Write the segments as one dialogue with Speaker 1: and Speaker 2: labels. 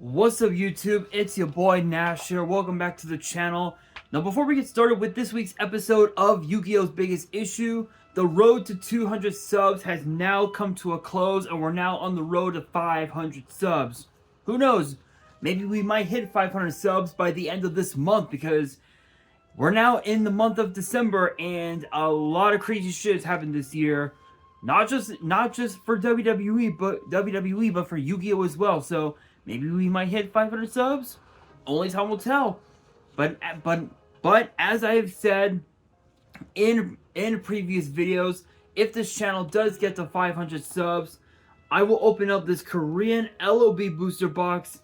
Speaker 1: What's up, YouTube? It's your boy Nash here. Welcome back to the channel. Now, before we get started with this week's episode of Yu-Gi-Oh's Biggest Issue, the road to 200 subs has now come to a close, and we're now on the road to 500 subs. Who knows? Maybe we might hit 500 subs by the end of this month, because we're now in the month of December, and a lot of crazy shit has happened this year. Not just for WWE, but for Yu-Gi-Oh as well. So maybe we might hit 500 subs. Only time will tell. But as I have said in previous videos, if this channel does get to 500 subs, I will open up this Korean LOB booster box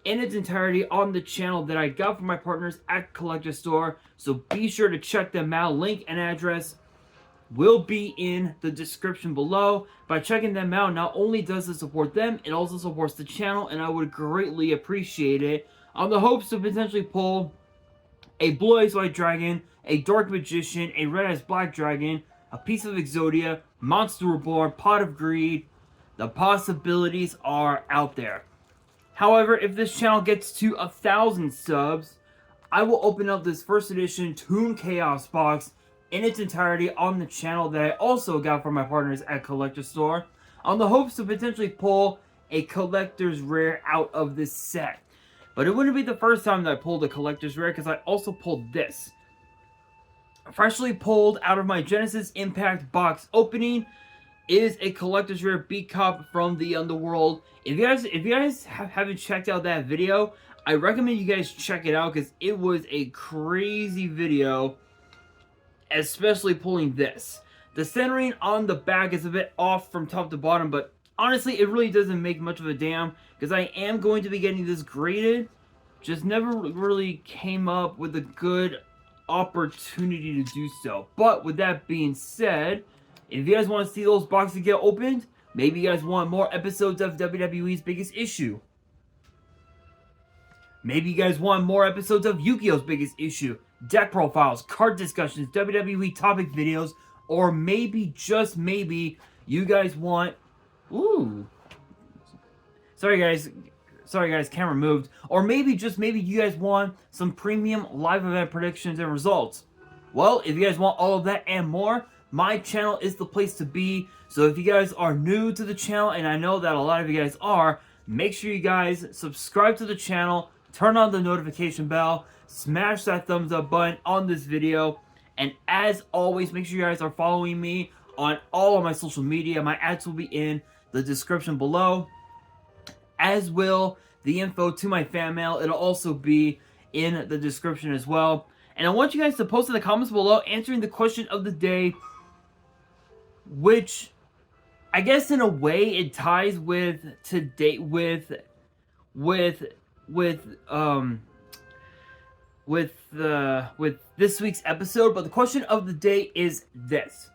Speaker 1: in its entirety on the channel that I got from my partners at Collector Store. So be sure to check them out. Link and address will be in the description below. By checking them out, not only does it support them, it also supports the channel, and I would greatly appreciate it. On the hopes to potentially pull a Blue Eyes White Dragon, a Dark Magician, a Red Eyes Black Dragon, a piece of Exodia, Monster Reborn, Pot of Greed. The possibilities are out there. However, if this channel gets to 1,000 subs, I will open up this first edition Toon Chaos box in its entirety on the channel that I also got from my partners at Collector Store, on the hopes to potentially pull a collector's rare out of this set. But it wouldn't be the first time that I pulled a collector's rare, because I also pulled this. Freshly pulled out of my Genesis Impact box opening is a collector's rare Beat Cop from the Underworld. If you guys haven't checked out that video, I recommend you guys check it out, because it was a crazy video, especially pulling this. The centering on the back is a bit off from top to bottom, but honestly, it really doesn't make much of a damn, because I am going to be getting this graded. Just never really came up with a good opportunity to do so. But with that being said, if you guys want to see those boxes get opened, maybe you guys want more episodes of WWE's Biggest Issue. Maybe you guys want more episodes of Yu-Gi-Oh's Biggest Issue, deck profiles, card discussions, WWE topic videos, or maybe, just maybe, you guys want... Ooh. Sorry guys, camera moved. Or maybe, just maybe, you guys want some premium live event predictions and results. Well, if you guys want all of that and more, my channel is the place to be. So if you guys are new to the channel, and I know that a lot of you guys are, make sure you guys subscribe to the channel, turn on the notification bell, smash that thumbs up button on this video, and as always, make sure you guys are following me on all of my social media. My ads will be in the description below, as will the info to my fan mail. It'll also be in the description as well. And I want you guys to post in the comments below answering the question of the day, which I guess in a way it ties with today with this week's episode. But the question of the day is this: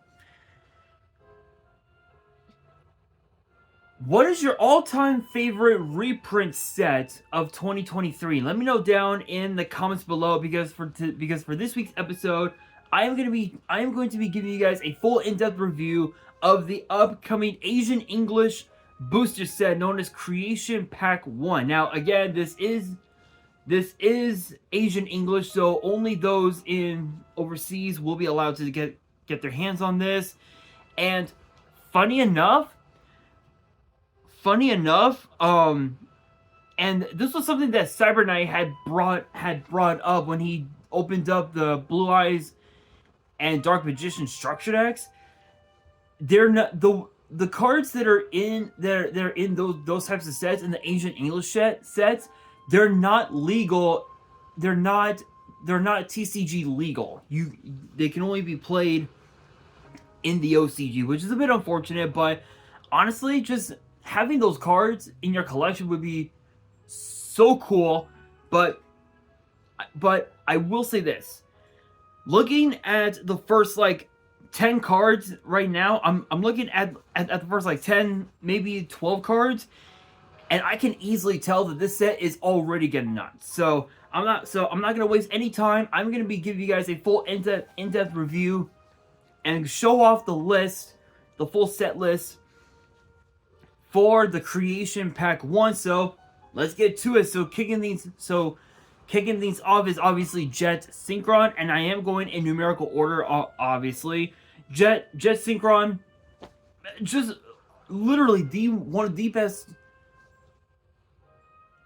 Speaker 1: what is your all-time favorite reprint set of 2023? Let me know down in the comments below, because for this week's episode, I am going to be giving you guys a full in-depth review of the upcoming Asian English booster set known as Creation Pack 1. Now, again, this is Asian English, so only those in overseas will be allowed to get their hands on this. And funny enough, and this was something that Cyber Knight had brought up when he opened up the Blue Eyes and Dark Magician structure decks. They're not the cards that are in those types of sets, in the Asian English sets. They're not legal. They're not TCG legal. They can only be played in the OCG, which is a bit unfortunate. But honestly, just having those cards in your collection would be so cool. But I will say this: looking at the first 10 cards right now, I'm looking at the first 10, maybe 12 cards, and I can easily tell that this set is already getting nuts. So I'm not gonna waste any time. I'm gonna be giving you guys a full in-depth review and show off the list, the full set list for the Creation Pack 1. So let's get to it. Kicking things off is obviously Jet Synchron, and I am going in numerical order, obviously. Jet Synchron, just literally one of the best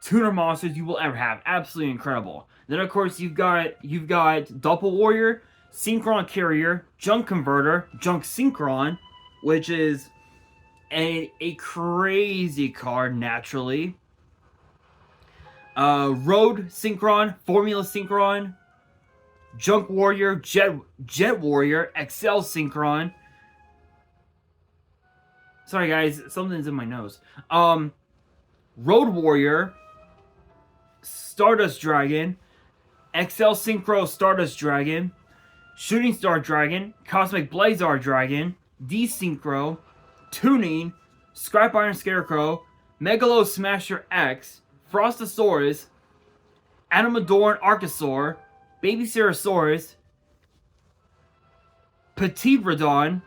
Speaker 1: tuner monsters you will ever have. Absolutely incredible. Then of course you've got Doppel Warrior, Synchron Carrier, Junk Converter, Junk Synchron, which is a crazy card naturally. Road Synchron, Formula Synchron, Junk Warrior, Jet Warrior, Excel Synchron. Sorry guys, something's in my nose. Road Warrior, Stardust Dragon, XL Synchro Stardust Dragon, Shooting Star Dragon, Cosmic Blazar Dragon, D-Synchro, Tuning, Scrap Iron Scarecrow, Megalo Smasher X, Frostosaurus, Animadorn Archosaur, Baby Cerosaurus, Petite Renodon,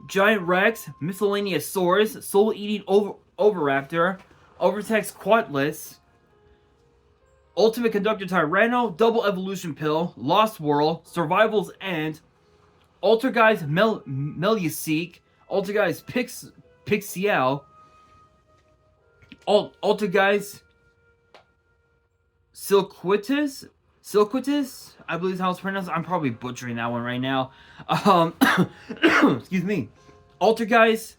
Speaker 1: Giant Rex, Miscellaneous Saurus, Soul Eating Oviraptor, Overtex Quatless, Ultimate Conductor Tyranno, Double Evolution Pill, Lost World, Survival's End, Altergeist Meluseek, Altergeist Pixiel, Altergeist Silquitus, I believe is how it's pronounced. I'm probably butchering that one right now. Excuse me. Altergeist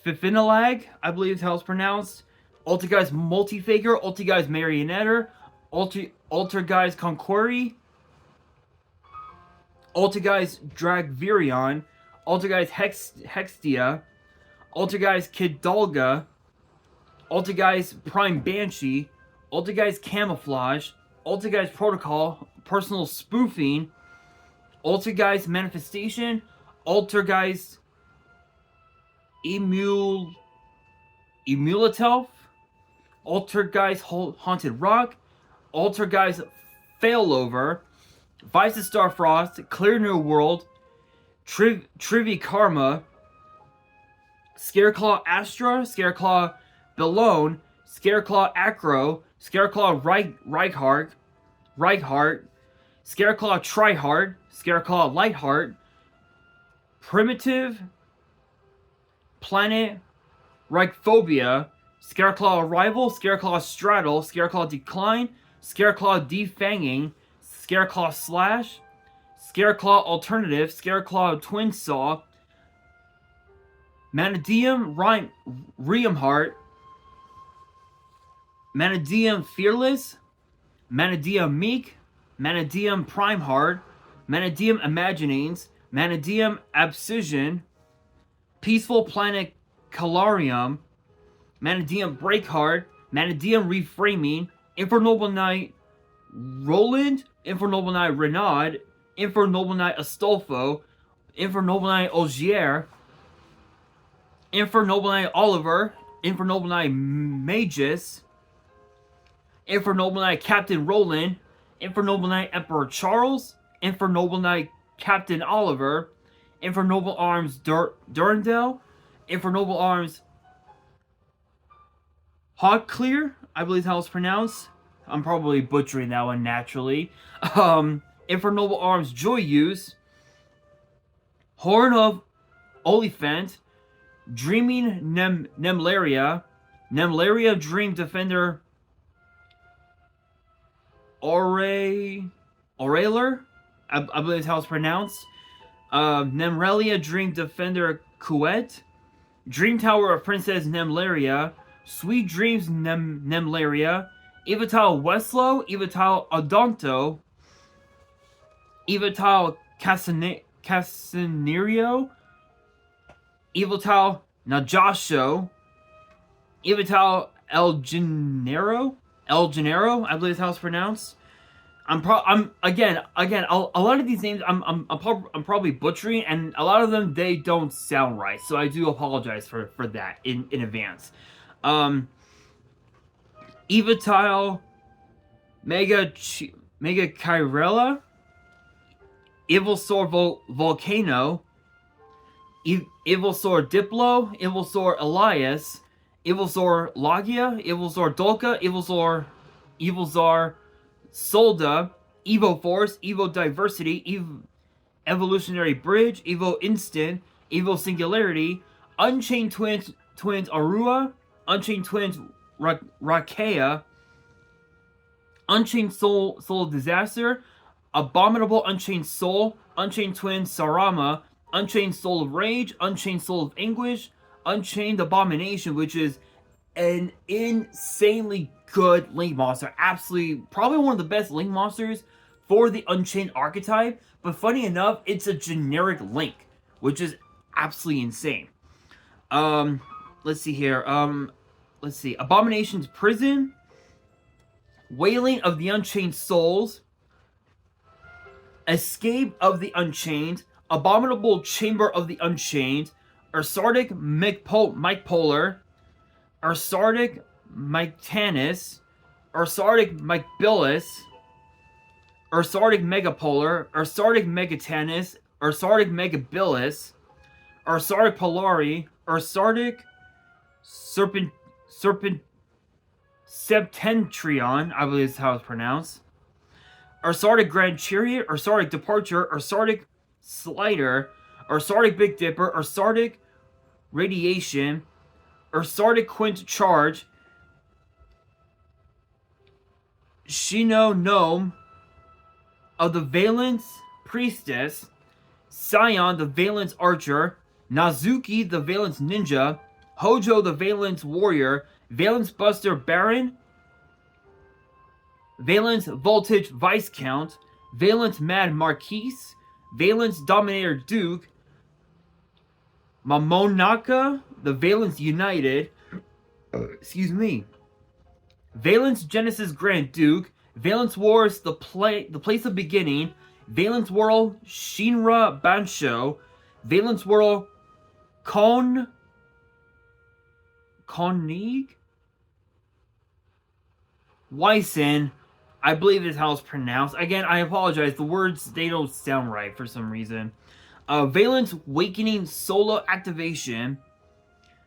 Speaker 1: Fifinalag, I believe is how it's pronounced. Altergeist Multifaker, Altergeist Marionette, Altergeist Conqueri, Altergeist Dragvirion, Altergeist Hextia, Altergeist Kidalga, Altergeist Prime Banshee, Altergeist Camouflage, Altergeist Protocol, Personal Spoofing, Altergeist Manifestation, Altergeist Emulatelf, Altergeist Haunted Rock, Altergeist Failover, Vice Starfrost, Clear New World, Trivikarma, Scareclaw Astra, Scareclaw Bellone, Scareclaw Acro, Scareclaw Reichheart, Scareclaw Tryhard, Scareclaw Lightheart, Primitive Planet Reichphobia, Scareclaw Arrival, Scareclaw Straddle, Scareclaw Decline, Scareclaw Defanging, Scareclaw Slash, Scareclaw Alternative, Scareclaw Twin Saw, Manadium Riamheart, Manadium Fearless, Manadium Meek, Manadium Primeheart, Manadium Imaginings, Manadium Abscission, Peaceful Planet Calarium, Manadium Breakheart, Manadium Reframing, Infernoble Knight Roland, Infernoble Knight Renaud, Infernoble Knight Astolfo, Infernoble Knight Ogier, Infernoble Knight Oliver, Infernoble Knight Magus, Infernoble Knight Captain Roland, Infernoble Knight Emperor Charles, Infernoble Knight Captain Oliver, Infernoble Arms Durandal, Infernoble Arms Hawkclear, I believe how it's pronounced. I'm probably butchering that one naturally. Infernoble Arms Joyuse, Horn of Oliphant, Dreaming Nemlaria, Dream Defender Oraler, I believe is how it's pronounced. Nemrelia Dream Defender Kuet, Dream Tower of Princess Nemlaria, Sweet Dreams Nemlaria, Evital Westlow, Evital Odonto, Evital Casanerio, Evital Najasho, Evital El Gennaro, I believe is how it's pronounced. Again, a lot of these names I'm probably butchering, and a lot of them they don't sound right, so I do apologize for that in advance. Evital Mega Chirella, Ivysaur Volcano, Ivysaur Diplo, Ivysaur Elias, Ivysaur Logia, Ivysaur Dolka, Ivysaur Solda, Evo Force, Evo Diversity, Evolutionary Bridge, Evo Instant, Evo Singularity, Unchained Twins Arua, Unchained Twins Rakea, Unchained Soul of Disaster, Abominable Unchained Soul, Unchained Twins Sarama, Unchained Soul of Rage, Unchained Soul of Anguish, Unchained Abomination, which is an insanely good Link monster. Absolutely, probably one of the best Link monsters for the Unchained archetype. But funny enough, it's a generic Link, which is absolutely insane. Let's see here. Let's see. Abomination's Prison, Wailing of the Unchained Souls, Escape of the Unchained, Abominable Chamber of the Unchained, Ursardic Mike Polar, Ursardic Mike Tannis, Ursardic Mike Billis, Ursardic Megapolar, Ursardic Megatannis, Ursardic Megabillis, Ursardic Polari, Ursardic Septentrion, I believe is how it's pronounced, Ursardic Grand Chariot, Ursardic Departure, Ursardic Slider, Ursardic Big Dipper, Ursardic Radiation, Ursardic Quint Charge, Shino Gnome of the Valence Priestess, Scion the Valence Archer, Nazuki the Valence Ninja, Hojo the Valence Warrior, Valence Buster Baron, Valence Voltage Viscount, Valence Mad Marquise, Valence Dominator Duke, Mamonaka the Valence United, excuse me, Valence Genesis Grand Duke, Valence Wars the Place of Beginning, Valence World Shinra Bansho, Valence World Konig Wyson, I believe is how it's pronounced. Again, I apologize. The words, they don't sound right for some reason. Valence Awakening Solo Activation,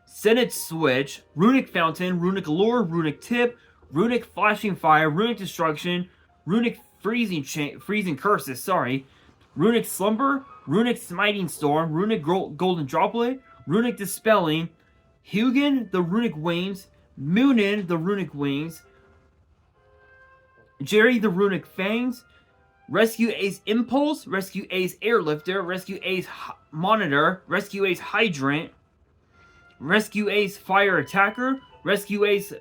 Speaker 1: Senate Switch, Runic Fountain, Runic Lure, Runic Tip, Runic Flashing Fire, Runic Destruction, Runic Freezing Curses, sorry, Runic Slumber, Runic Smiting Storm, Runic Golden Droplet, Runic Dispelling, Hugin the Runic Wings, Moonin the Runic Wings, Jerry the Runic Fangs, Rescue Ace Impulse, Rescue Ace Airlifter, Rescue Ace Monitor, Rescue Ace Hydrant, Rescue Ace Fire Attacker, Rescue Ace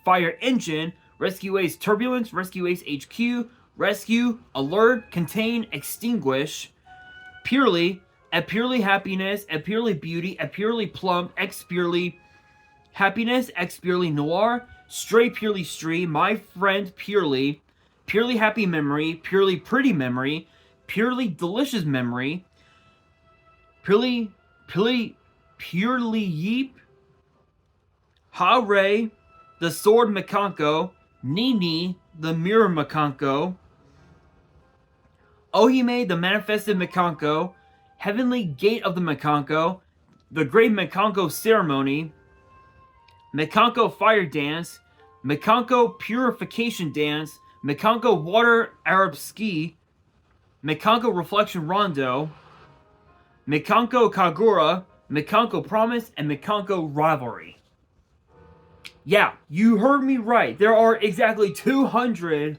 Speaker 1: Fire Engine, Rescue Ace Turbulence, Rescue Ace HQ, Rescue, Alert, Contain, Extinguish, Purely, at Purely Happiness, at Purely Beauty, at Purely Plump, X Purely Happiness, X Purely Noir, Stray Purely Stream, My Friend Purely, Purely Happy Memory, Purely Pretty Memory, Purely Delicious Memory, Purely Yeep, Ha-Ray, the Sword Makanko, Nini, the Mirror Makanko, Ohime, the Manifested Makanko, Heavenly Gate of the Makanko, the Great Makanko Ceremony, Makanko Fire Dance, Makanko Purification Dance, Makanko Water Arab Ski, Makanko Reflection Rondo, Makanko Kagura, Makanko Promise, and Makanko Rivalry. Yeah, you heard me right. There are exactly 200...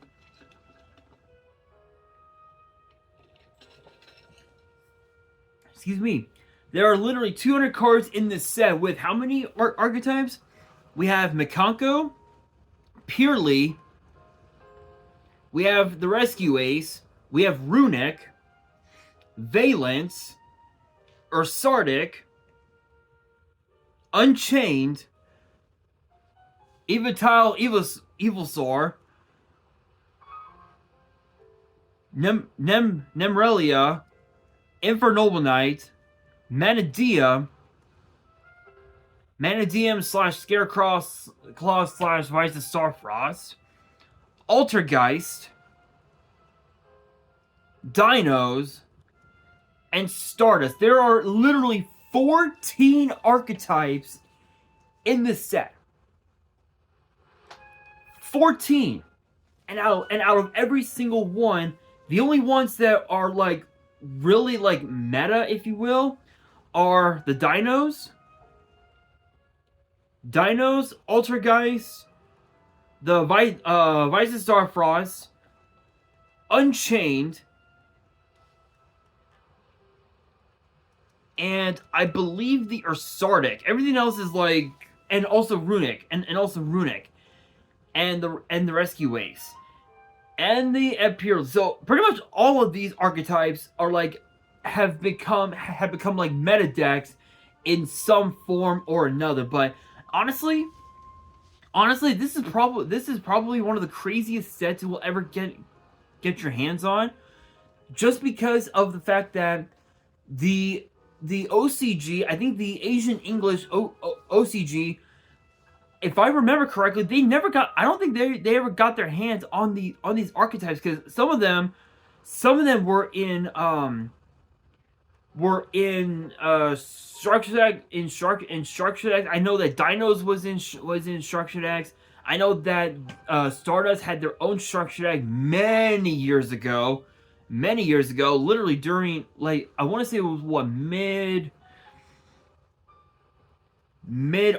Speaker 1: Excuse me. There are literally 200 cards in this set with how many archetypes? We have Makanko, Purely, we have the Rescue Ace, we have Runic, Valence, Ursardic, Unchained, Evatile Evilsaur, Nemrelia, Infernoble Knight, Manadium / Scarecrow Claw / Rise of Starfrost, Altergeist, Dinos, and Stardust. There are literally 14 archetypes in this set. 14. And out of every single one, the only ones that are like really like meta, if you will, are the Dinos, Altergeist, the Vice Starfrost, Unchained, and I believe the Ursardic. Everything else is like, and also Runic, and also Runic, and the Rescue Waves, and the Imperial. So pretty much all of these archetypes are like have become like meta decks in some form or another. But honestly, this is probably one of the craziest sets you will ever get your hands on, just because of the fact that the OCG, I think the Asian English OCG, if I remember correctly, they never got. I don't think they ever got their hands on these archetypes, because some of them were in structure deck in structure deck. I know that Dinos was in structure decks. I know that Stardust had their own structure deck many years ago, literally during, like, I want to say it was what, mid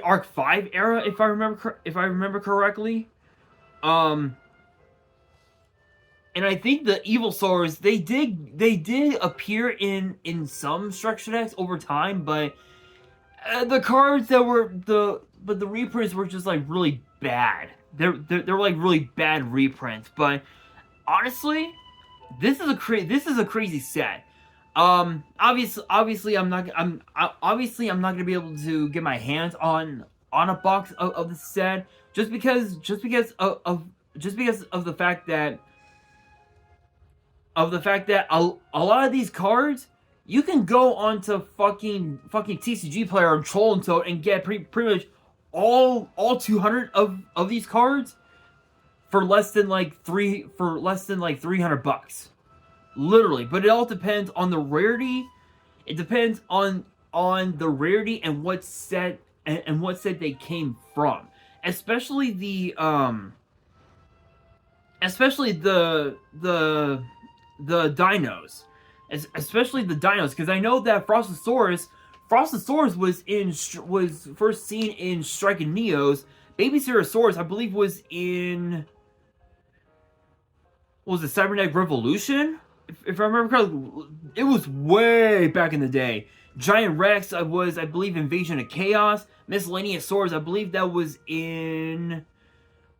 Speaker 1: Arc 5 era, if I remember correctly. And I think the Evil Swords, they did appear in some structure decks over time, but the cards that were the reprints were just like really bad. They're like really bad reprints. But honestly, this is a crazy set. Obviously I'm not gonna be able to get my hands on a box of the set, just because of the fact that a lot of these cards, you can go onto fucking TCG Player and Troll and Toad and get pretty much all 200 of these cards for less than like $300, literally. But it all depends on the rarity. It depends on the rarity and what set they came from, especially the Dinos, especially the Dinos, because I know that Frostosaurus was first seen in Strike and Neos. Baby Cerosaurus, I believe, was in, what was it, Cybernetic Revolution? If I remember correctly, it was way back in the day. Giant Rex was, I believe, Invasion of Chaos. Miscellaneous Swords, I believe that was in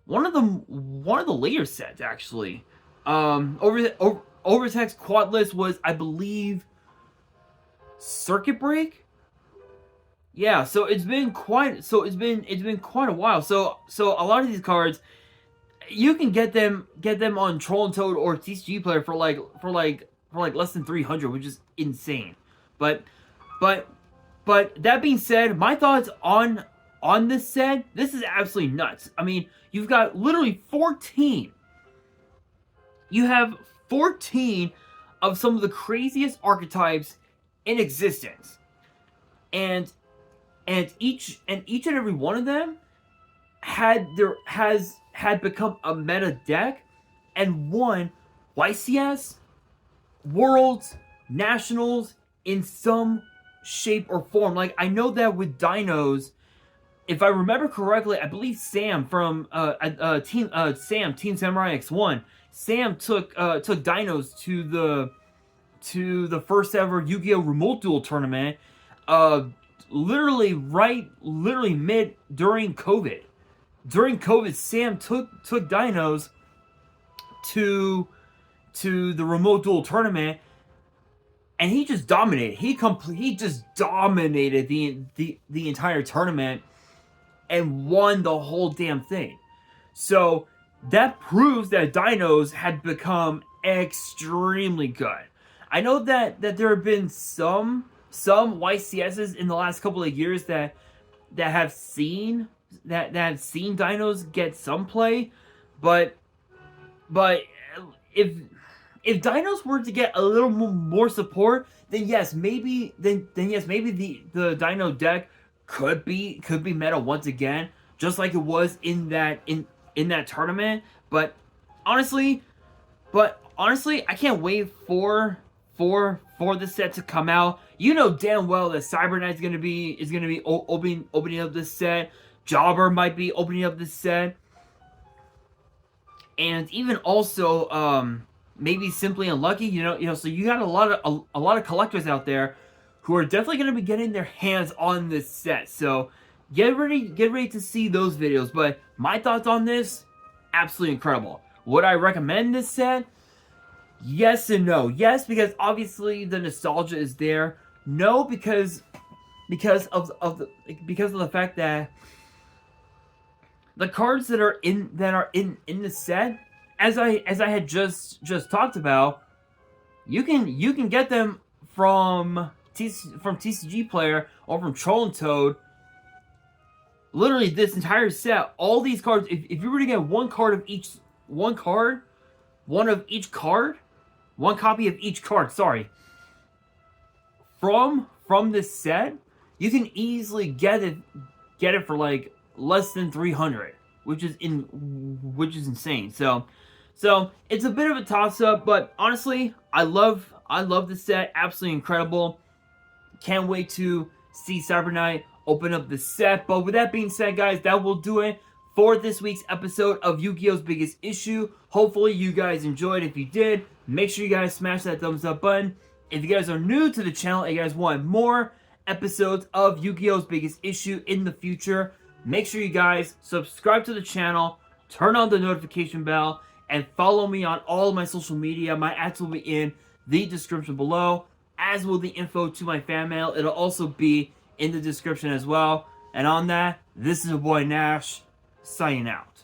Speaker 1: one of the later sets, actually. Overtext Quadless was, I believe, Circuit Break. Yeah, so it's been quite a while. So a lot of these cards, you can get them on Troll and Toad or TCG Player for like less than 300, which is insane. But that being said, my thoughts on this set, this is absolutely nuts. I mean, you've got literally 14. You have 14 of some of the craziest archetypes in existence, and each and every one of them had become a meta deck and won YCS, Worlds, Nationals in some shape or form. Like, I know that with Dinos, if I remember correctly, I believe Sam from Team Samurai X1. Sam took Dinos to the first ever Yu-Gi-Oh! Remote Duel tournament. Literally mid during COVID. During COVID, Sam took Dinos to the Remote Duel tournament, and he just dominated. He just dominated the entire tournament and won the whole damn thing. So that proves that Dinos had become extremely good. I know that there have been some YCSs in the last couple of years that have seen Dinos get some play, but if if dinos were to get a little more support, then yes, maybe the dino deck could be meta once again, just like it was in that tournament. Honestly, but honestly, I can't wait for the set to come out. You know damn well that Cyber Knight's gonna be opening up this set. Jobber might be opening up this set, and even also maybe Simply Unlucky. So you got a lot of collectors out there who are definitely gonna be getting their hands on this set. So get ready to see those videos. But my thoughts on this, absolutely incredible. Would I recommend this set? Yes and no. Yes, because obviously the nostalgia is there. No, because of the fact that the cards that are in the set, as I had just talked about, you can get them from TCG Player or from Troll and Toad. Literally, this entire set, all these cards. If you were to get one copy of each card, sorry, from this set, you can easily get it for like less than 300, which is insane. So it's a bit of a toss up, but honestly, I love this set. Absolutely incredible. Can't wait to see Cyber Knight open up the set. But with that being said, guys, that will do it for this week's episode of Yu-Gi-Oh's Biggest Issue. Hopefully you guys enjoyed. If you did, make sure you guys smash that thumbs up button. If you guys are new to the channel and you guys want more episodes of Yu-Gi-Oh's Biggest Issue in the future, make sure you guys subscribe to the channel, turn on the notification bell, and follow me on all of my social media. My ads will be in the description below, as will the info to my fan mail. It'll also be in the description as well. And on that, this is your boy Nash, signing out.